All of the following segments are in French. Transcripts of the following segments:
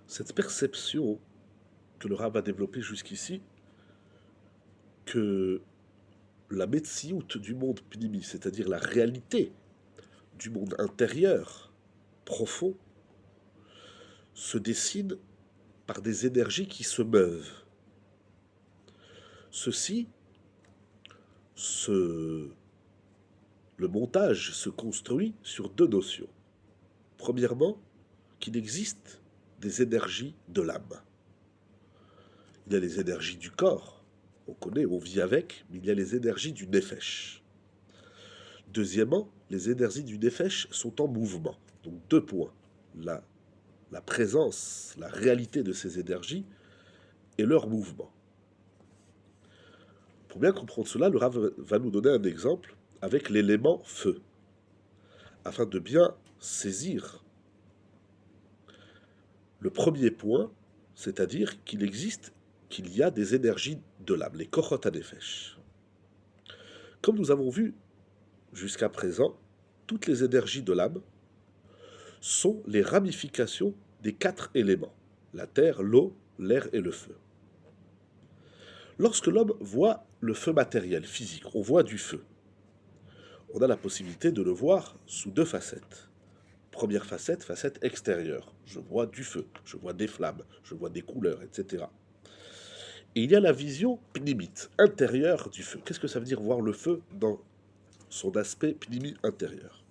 Cette perception que le Rav a développée jusqu'ici, que la metsiout du monde pnimi, c'est-à-dire la réalité du monde intérieur, profond, se dessine par des énergies qui se meuvent. Ceci, le montage se construit sur deux notions. Premièrement, qu'il existe des énergies de l'âme. Il y a les énergies du corps, on connaît, on vit avec, mais il y a les énergies du nefesh. Deuxièmement, les énergies du nefesh sont en mouvement. Donc deux points. La présence, la réalité de ces énergies et leur mouvement. Pour bien comprendre cela, le Rav va nous donner un exemple avec l'élément feu, afin de bien saisir le premier point, c'est-à-dire qu'il y a des énergies de l'âme, les kochot hanefesh. Comme nous avons vu jusqu'à présent, toutes les énergies de l'âme sont les ramifications des quatre éléments, la terre, l'eau, l'air et le feu. Lorsque l'homme voit le feu matériel, physique, on voit du feu, on a la possibilité de le voir sous deux facettes. Première facette, facette extérieure. Je vois du feu, je vois des flammes, je vois des couleurs, etc. Et il y a la vision pnimite, intérieure du feu. Qu'est-ce que ça veut dire voir le feu dans son aspect pnimi intérieur?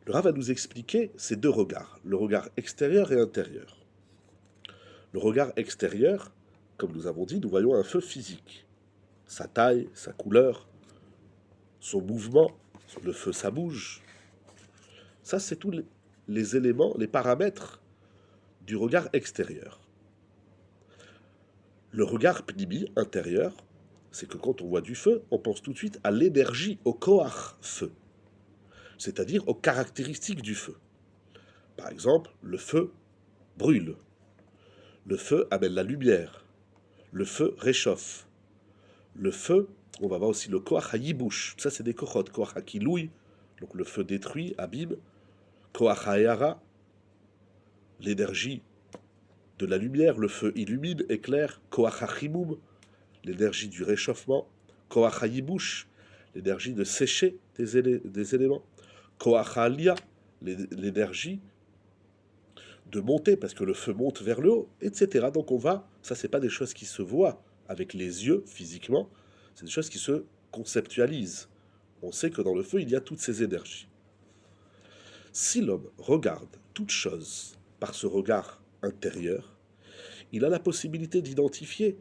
Le Rav va nous expliquer ces deux regards, le regard extérieur et intérieur. Le regard extérieur, comme nous avons dit, nous voyons un feu physique. Sa taille, sa couleur, son mouvement, le feu ça bouge. Ça, c'est tous les éléments, les paramètres du regard extérieur. Le regard pnimi, intérieur, c'est que quand on voit du feu, on pense tout de suite à l'énergie, au koach feu, c'est-à-dire aux caractéristiques du feu. Par exemple, le feu brûle, le feu amène la lumière, le feu réchauffe, le feu, on va voir aussi le koach hayibush, ça c'est des kochot, koach hakiloui, donc le feu détruit, abîme, koach hayara, l'énergie de la lumière, le feu illumine, éclaire, koach hachimum, l'énergie du réchauffement, koach hayibush, l'énergie de sécher des éléments, koach halia, l'énergie de monter, parce que le feu monte vers le haut, etc. Donc on va, ça c'est pas des choses qui se voient avec les yeux physiquement, c'est des choses qui se conceptualisent. On sait que dans le feu, il y a toutes ces énergies. Si l'homme regarde toute chose par ce regard intérieur, il a la possibilité d'identifier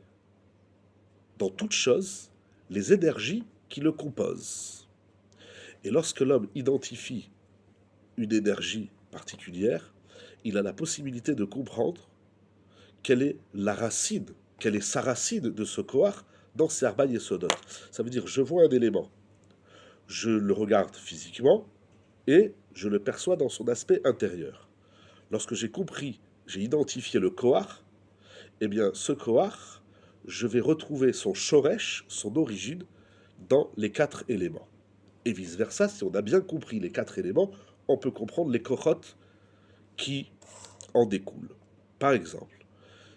dans toute chose les énergies qui le composent. Et lorsque l'homme identifie une énergie particulière, il a la possibilité de comprendre quelle est la racine, quelle est sa racine de ce koach dans ses arba yesodot. Ça veut dire, je vois un élément, je le regarde physiquement et je le perçois dans son aspect intérieur. Lorsque j'ai compris, j'ai identifié le koach, eh bien, ce koach, je vais retrouver son shoresh, son origine, dans les quatre éléments. Et vice-versa, si on a bien compris les quatre éléments, on peut comprendre les kochot qui en découlent. Par exemple,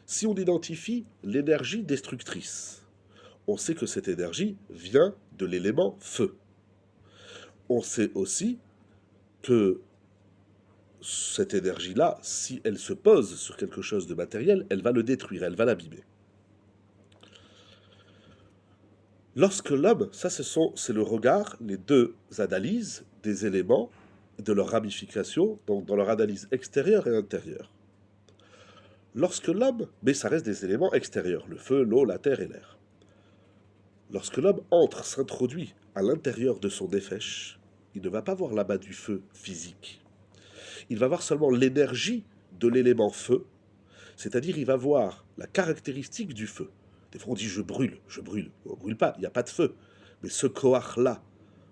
si on identifie l'énergie destructrice, on sait que cette énergie vient de l'élément feu. On sait aussi que cette énergie-là, si elle se pose sur quelque chose de matériel, elle va le détruire, elle va l'abîmer. Lorsque l'homme, ça c'est le regard, les deux analyses des éléments, de leur ramification, donc dans leur analyse extérieure et intérieure. Lorsque l'homme, mais ça reste des éléments extérieurs, le feu, l'eau, la terre et l'air. Lorsque l'homme entre, s'introduit à l'intérieur de son nefesh, il ne va pas voir là-bas du feu physique. Il va voir seulement l'énergie de l'élément feu, c'est-à-dire il va voir la caractéristique du feu. Des fois on dit je brûle. On ne brûle pas, il n'y a pas de feu. Mais ce koach-là,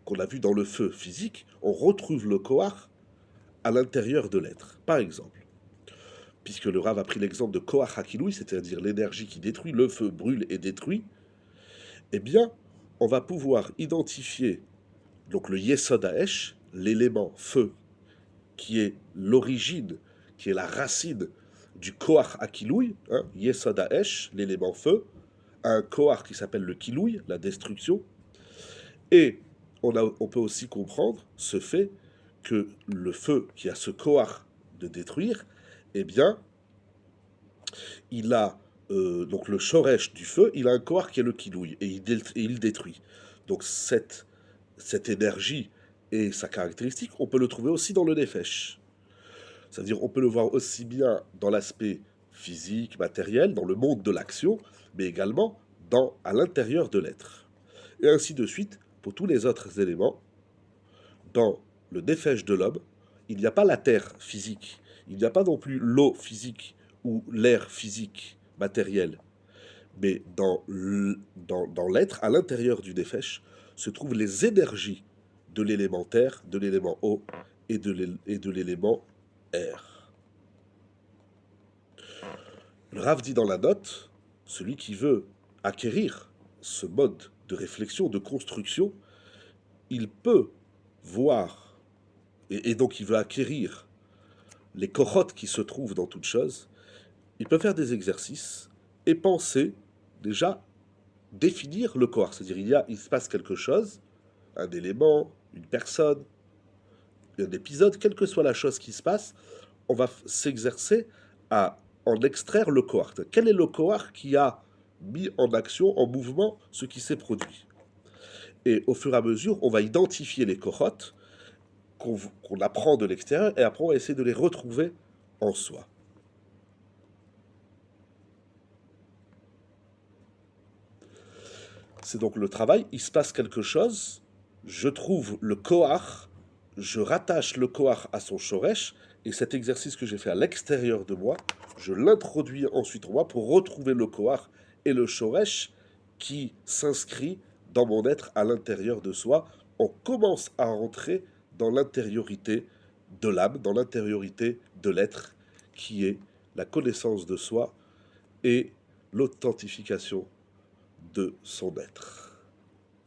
qu'on a vu dans le feu physique, on retrouve le koach à l'intérieur de l'être. Par exemple, puisque le Rav a pris l'exemple de koach hakiloui, c'est-à-dire l'énergie qui détruit, le feu brûle et détruit, eh bien, on va pouvoir identifier donc le Yesod Haesh, l'élément feu, qui est l'origine, qui est la racine du koach akiloui, hein, Yesod Haesh, l'élément feu, à un koach qui s'appelle le kiloui, la destruction. Et on peut aussi comprendre ce fait que le feu qui a ce koach de détruire, eh bien, il a donc le shoresh du feu, il a un koach qui est le kiloui, et il détruit. Donc cette énergie et sa caractéristique, on peut le trouver aussi dans le nefesh. C'est-à-dire on peut le voir aussi bien dans l'aspect physique, matériel, dans le monde de l'action, mais également à l'intérieur de l'être. Et ainsi de suite pour tous les autres éléments. Dans le nefesh de l'homme, il n'y a pas la terre physique, il n'y a pas non plus l'eau physique ou l'air physique, matériel. Mais dans l'être, à l'intérieur du nefesh, se trouvent les énergies de l'élément terre, de l'élément eau et de l'élément air. Le Rav dit dans la note, celui qui veut acquérir ce mode de réflexion, de construction, il peut voir, et donc il veut acquérir les kochot qui se trouvent dans toute chose, il peut faire des exercices et penser déjà définir le corps. C'est-à-dire il se passe quelque chose, un élément, une personne, un épisode, quelle que soit la chose qui se passe, on va s'exercer à en extraire le koach. Quel est le koach qui a mis en action, en mouvement, ce qui s'est produit? Et au fur et à mesure, on va identifier les kochot qu'on apprend de l'extérieur, et après on va essayer de les retrouver en soi. C'est donc le travail, il se passe quelque chose, je trouve le koach, je rattache le koach à son shoresh, et cet exercice que j'ai fait à l'extérieur de moi, je l'introduis ensuite en moi pour retrouver le koach et le shoresh qui s'inscrit dans mon être à l'intérieur de soi. On commence à rentrer dans l'intériorité de l'âme, dans l'intériorité de l'être, qui est la connaissance de soi et l'authentification de son être.